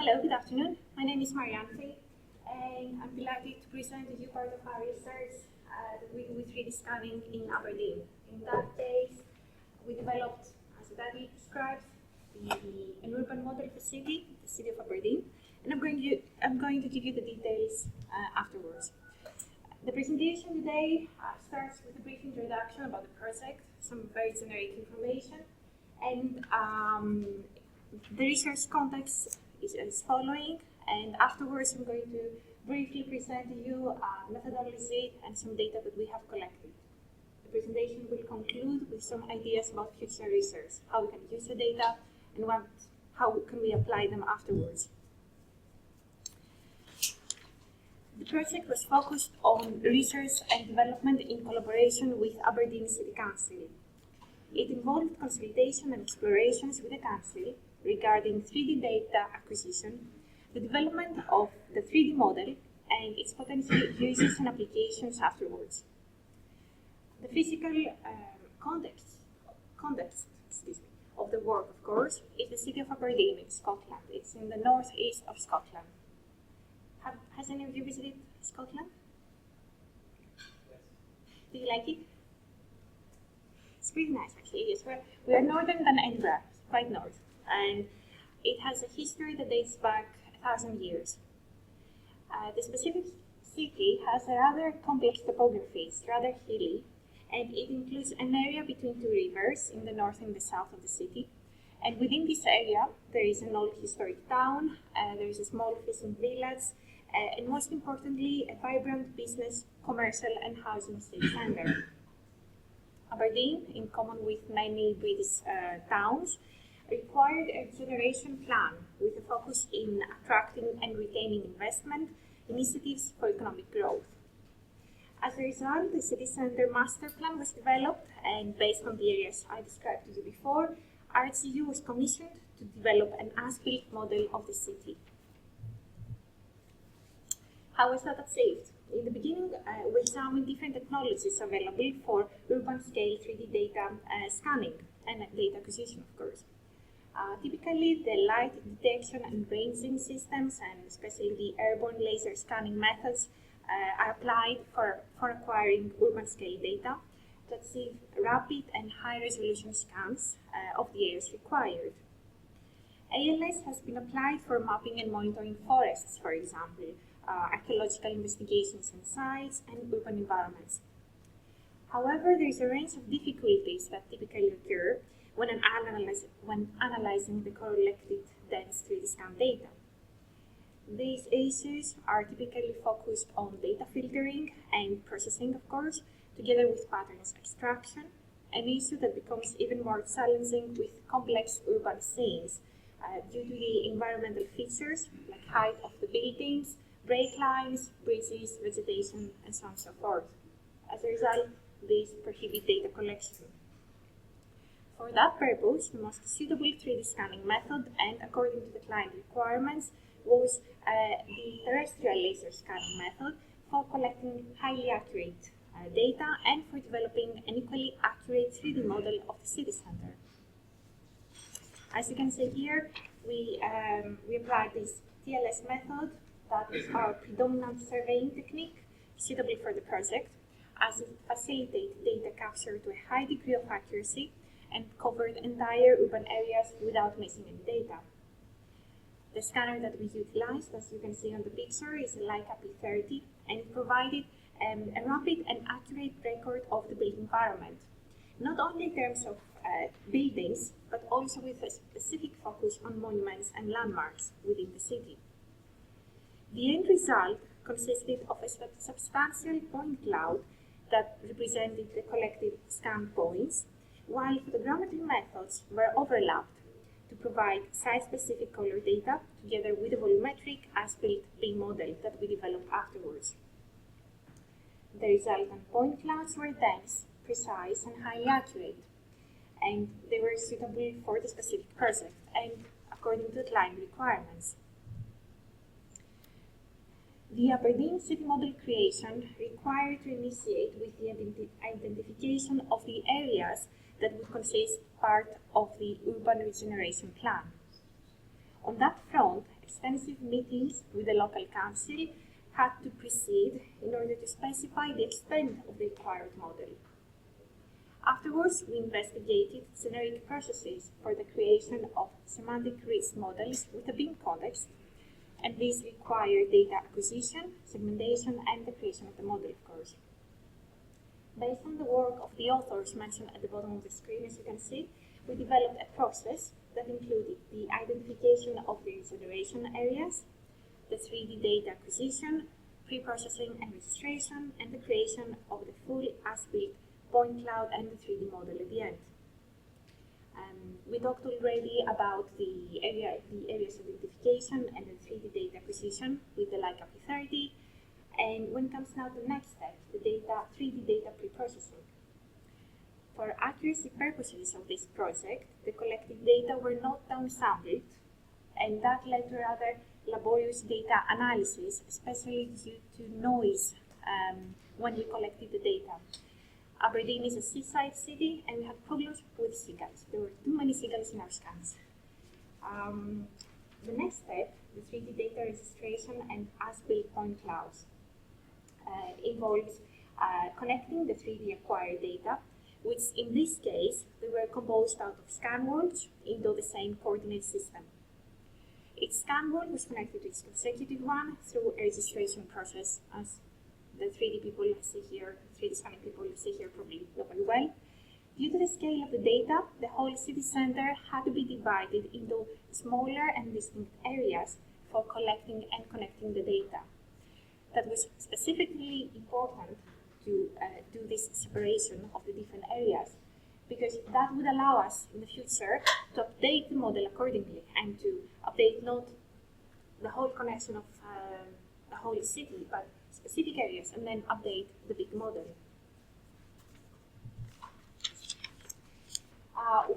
Hello, good afternoon. My name is Marianne, and I'm delighted to present to you part of our research that we do with 3D scanning in Aberdeen. In that case, we developed, as the title describes, an urban model of a city, the city of Aberdeen, and I'm going to give you the details afterwards. The presentation today starts with a brief introduction about the project, some very generic information, and the research context is as following, and afterwards I'm going to briefly present to you methodology and some data that we have collected. The presentation will conclude with some ideas about future research, how we can use the data, and how can we apply them afterwards. The project was focused on research and development in collaboration with Aberdeen City Council. It involved consultation and explorations with the Council regarding 3D data acquisition, the development of the 3D model, and its potential uses and applications afterwards. The physical context of the work, of course, is the city of Aberdeen in Scotland. It's in the northeast of Scotland. Has any of you visited Scotland? Yes. Do you like it? It's pretty nice, actually. Yes, we are northern than Edinburgh, quite north, and it has a history that dates back 1,000 years. The specific city has a rather complex topography. It's rather hilly, and it includes an area between two rivers in the north and the south of the city. And within this area, there is an old historic town, there is a small fishing village, and most importantly, a vibrant business, commercial, and housing city centre. Aberdeen, in common with many British towns, required a generation plan with a focus in attracting and retaining investment initiatives for economic growth. As a result, the city centre master plan was developed, and based on the areas I described to you before, RCU was commissioned to develop an as-built model of the city. How was that achieved? In the beginning, we examined different technologies available for urban-scale 3D data scanning and data acquisition, of course. Typically, the light detection and ranging systems, and especially the airborne laser scanning methods, are applied for acquiring urban-scale data to achieve rapid and high-resolution scans of the areas required. ALS has been applied for mapping and monitoring forests, for example, archaeological investigations in sites, and urban environments. However, there is a range of difficulties that typically occur when analyzing the collected dense 3D scan data. These issues are typically focused on data filtering and processing, of course, together with patterns extraction, an issue that becomes even more challenging with complex urban scenes due to the environmental features like height of the buildings, break lines, bridges, vegetation, and so on and so forth. As a result, these prohibit data collection. For that purpose, the most suitable 3D scanning method, and according to the client requirements, was the terrestrial laser scanning method for collecting highly accurate data and for developing an equally accurate 3D model of the city center. As you can see here, we applied this TLS method. That is our predominant surveying technique, suitable for the project, as it facilitates data capture to a high degree of accuracy and covered entire urban areas without missing any data. The scanner that we utilized, as you can see on the picture, is a Leica P30, and it provided a rapid and accurate record of the built environment, not only in terms of buildings, but also with a specific focus on monuments and landmarks within the city. The end result consisted of a substantial point cloud that represented the collected scan points, while photogrammetry methods were overlapped to provide site-specific color data together with a volumetric as-built BIM model that we developed afterwards. The resultant point clouds were dense, precise, and highly accurate, and they were suitable for the specific project and according to the client requirements. The Aberdeen city model creation required to initiate with the identification of the areas that would consist part of the urban regeneration plan. On that front, extensive meetings with the local council had to proceed in order to specify the extent of the required model. Afterwards, we investigated generic processes for the creation of semantic risk models with a BIM context, and these require data acquisition, segmentation, and the creation of the model, of course. Based on the work of the authors mentioned at the bottom of the screen, as you can see, we developed a process that included the identification of the generation areas, the 3D data acquisition, pre-processing and registration, and the creation of the full as-built point cloud and the 3D model at the end. We talked already about the areas identification and the 3D data acquisition with the Leica P30. And when it comes now to the next step, the 3D data pre-processing. For accuracy purposes of this project, the collected data were not downsampled, and that led to rather laborious data analysis, especially due to noise when we collected the data. Aberdeen is a seaside city, and we had problems with seagulls. There were too many seagulls in our scans. The next step, the 3D data registration and as-built point clouds, involves connecting the 3D acquired data, which in this case, they were composed out of scan worlds into the same coordinate system. Each scan world was connected to its consecutive one through a registration process, as the 3D people see here, 3D scanning people see here probably know very well. Due to the scale of the data, the whole city center had to be divided into smaller and distinct areas for collecting and connecting the data. That was specifically important to do this separation of the different areas, because that would allow us in the future to update the model accordingly and to update not the whole connection of the whole city, but specific areas, and then update the big model.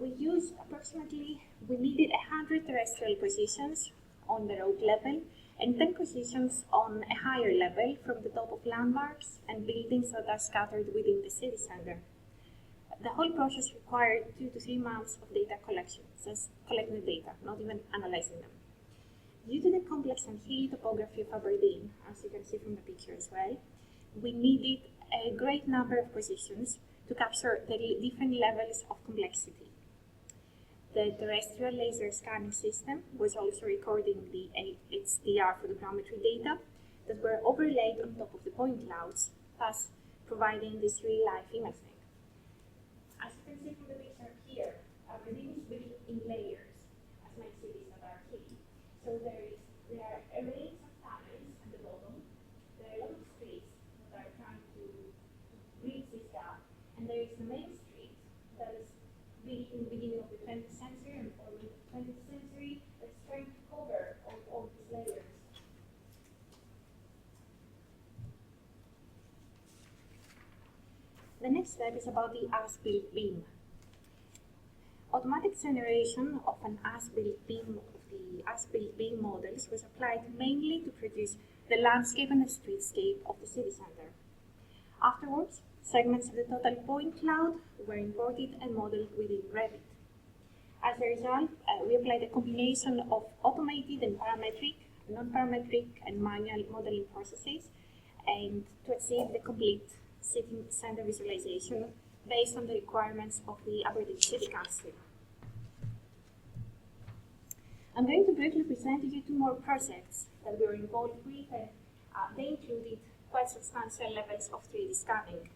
We needed 100 terrestrial positions on the road level and 10 positions on a higher level from the top of landmarks and buildings that are scattered within the city center. The whole process required 2 to 3 months of data collection, just collecting the data, not even analyzing them. Due to the complex and hilly topography of Aberdeen, as you can see from the picture as well, we needed a great number of positions to capture the different levels of complexity. The terrestrial laser scanning system was also recording the HDR photogrammetry data that were overlaid on top of the point clouds, thus providing this real-life imaging. As you can see from the picture here, Aberdeen is built in layers, as many cities that are hilly. So there are arrays of tunnels at the bottom. There are a lot of streets that are trying to bridge this gap, and there is the main street that is built in the beginning of the 20th century and or the 20th century that's trying to cover all these layers. The next step is about the as-built BIM. Automatic generation of an as-built BIM of the as-built BIM models was applied mainly to produce the landscape and the streetscape of the city center. Afterwards, segments of the total point cloud were imported and modeled within Revit. As a result, we applied a combination of automated and parametric, non-parametric, and manual modeling processes, and to achieve the complete city center visualization based on the requirements of the Aberdeen City Council. I'm going to briefly present to you 2 more projects that we were involved with, and they included quite substantial levels of 3D scanning.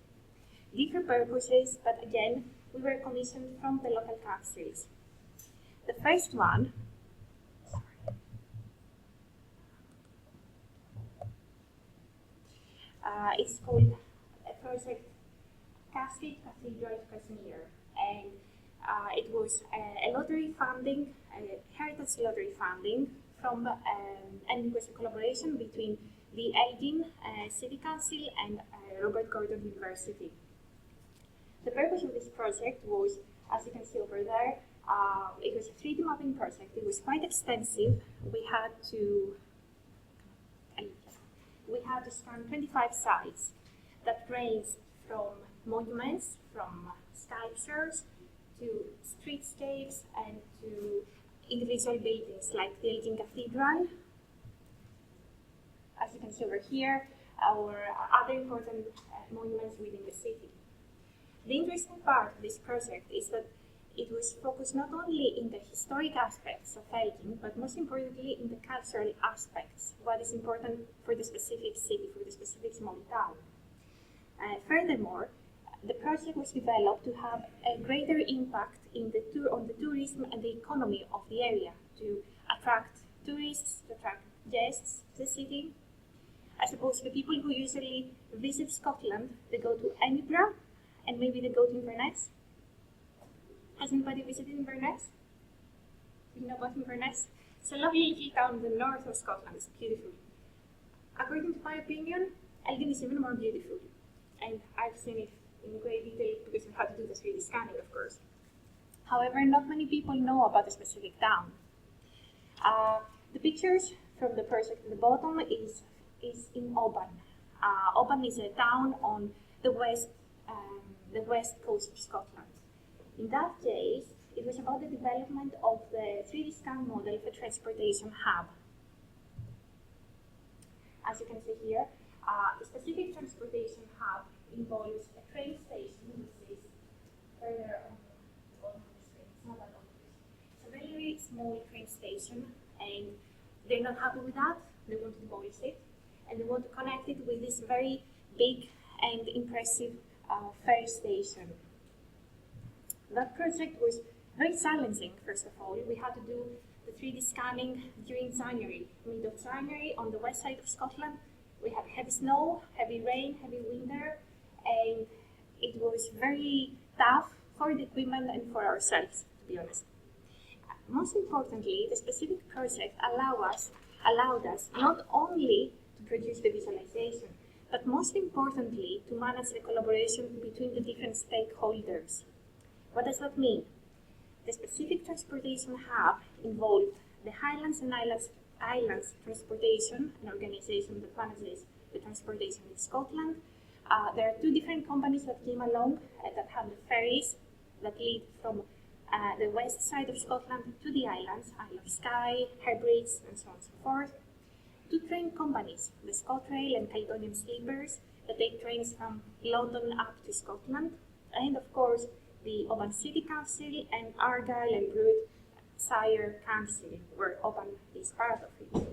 Different purposes, but again, we were commissioned from the local councils. The first one is called a project Cascade Cathedral Casimir, and it was a lottery funding, a heritage lottery funding from, and it was a collaboration between the Elgin City Council and Robert Gordon University. The purpose of this project was, as you can see over there, it was a 3D mapping project. It was quite extensive. We had to scan 25 sites that ranged from monuments, from sculptures, to streetscapes, and to individual buildings like the Elgin Cathedral, as you can see over here, or other important monuments within the city. The interesting part of this project is that it was focused not only in the historic aspects of Elgin, but most importantly in the cultural aspects, what is important for the specific city, for the specific small town. Furthermore, the project was developed to have a greater impact on the tourism and the economy of the area, to attract tourists, to attract guests to the city. I suppose the people who usually visit Scotland, they go to Edinburgh and maybe they go to Inverness. Has anybody visited Inverness? You know about Inverness? It's a lovely little town in the north of Scotland. It's beautiful. According to my opinion, Elgin is even more beautiful. And I've seen it in great detail because we had to do the 3D scanning, of course. However, not many people know about the specific town. The pictures from the project at the bottom is in Oban. Oban is a town on the west coast of Scotland. In that case, it was about the development of the 3D scan model for transportation hub. As you can see here, the specific transportation hub involves a train station, which is further on the bottom of the screen. It's not that obvious. It's a very, very small train station, and they're not happy with that. They want to demolish it, and they want to connect it with this very big and impressive ferry station. That project was very challenging, first of all. We had to do the 3D scanning during January, mid of January, on the west side of Scotland. We had heavy snow, heavy rain, heavy winter, and it was very tough for the equipment and for ourselves, to be honest. Most importantly, the specific project allowed us not only to produce the visualization, but most importantly, to manage the collaboration between the different stakeholders. What does that mean? The specific transportation hub involved the Highlands and Islands Transportation, an organization that manages the transportation in Scotland. There are two different companies that came along that have the ferries that lead from the west side of Scotland to the islands, Isle of Skye, Hebrides, and so on and so forth. Two train companies, the ScotRail and Caledonian Sleepers, that take trains from London up to Scotland, and of course the Oban City Council and Argyll and Bute Shire Council, where Oban is part of it.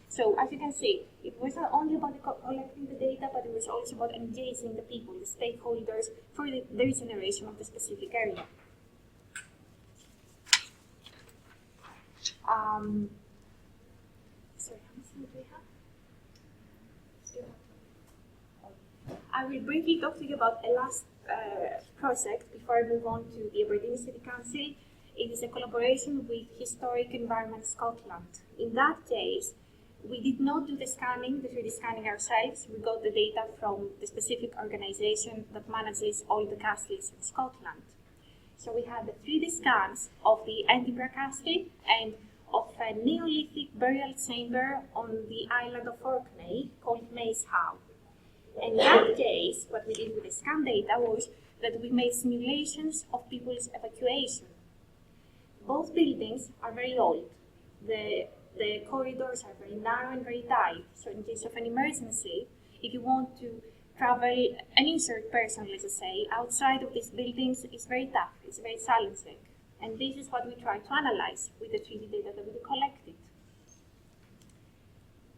So as you can see, it was not only about collecting the data, but it was also about engaging the people, the stakeholders, for the regeneration of the specific area. Sorry, how much time do we have? I will briefly talk to you about a last project before I move on to the Aberdeen City Council. It is a collaboration with Historic Environment Scotland. In that case, we did not do the 3D scanning ourselves. We got the data from the specific organization that manages all the castles in Scotland. So we had the 3D scans of the Edinburgh Castle and of a Neolithic burial chamber on the island of Orkney called Maze Howe. In that case, what we did with the scan data was that we made simulations of people's evacuation. Both buildings are very old. The corridors are very narrow and very tight. So in case of an emergency, if you want to travel, an injured person, let's just say, outside of these buildings, it's very tough, it's very challenging. And this is what we try to analyze with the 3D data that we collected.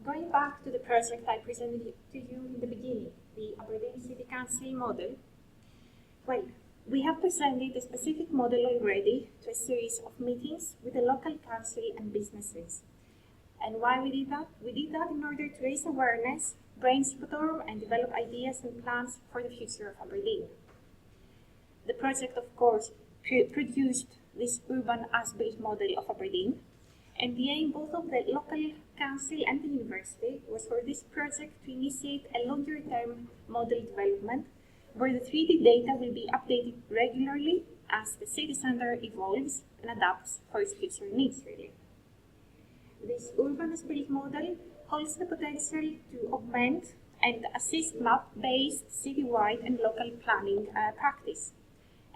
Going back to the project I presented to you in the beginning, the Aberdeen City Council model, well, we have presented a specific model already to a series of meetings with the local council and businesses. And why we did that? We did that in order to raise awareness, brainstorm, and develop ideas and plans for the future of Aberdeen. The project, of course, produced this urban as-built model of Aberdeen, and the aim both of the local council and the university was for this project to initiate a longer-term model development where the 3D data will be updated regularly as the city centre evolves and adapts for its future needs, really. This urban as-built model holds the potential to augment and assist map-based citywide and local planning practice.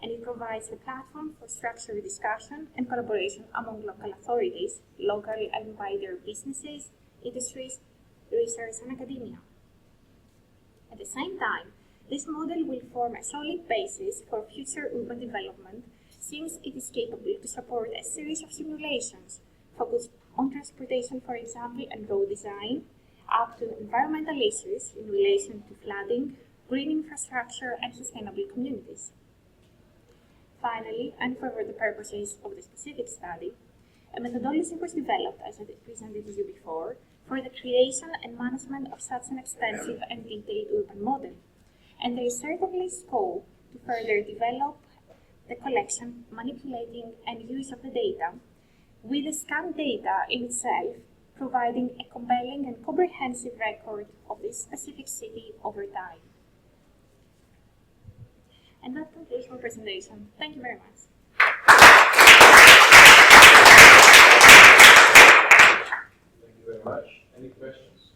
and it provides a platform for structured discussion and collaboration among local authorities, local and wider businesses, industries, research, and academia. At the same time, this model will form a solid basis for future urban development since it is capable to support a series of simulations focused on transportation, for example, and road design, up to environmental issues in relation to flooding, green infrastructure, and sustainable communities. Finally, and for the purposes of the specific study, a methodology was developed, as I presented to you before, for the creation and management of such an extensive and detailed urban model. And there is certainly scope to further develop the collection, manipulating, and use of the data, with the scanned data in itself providing a compelling and comprehensive record of this specific city over time. And that concludes my presentation. Thank you very much. Thank you very much. Any questions?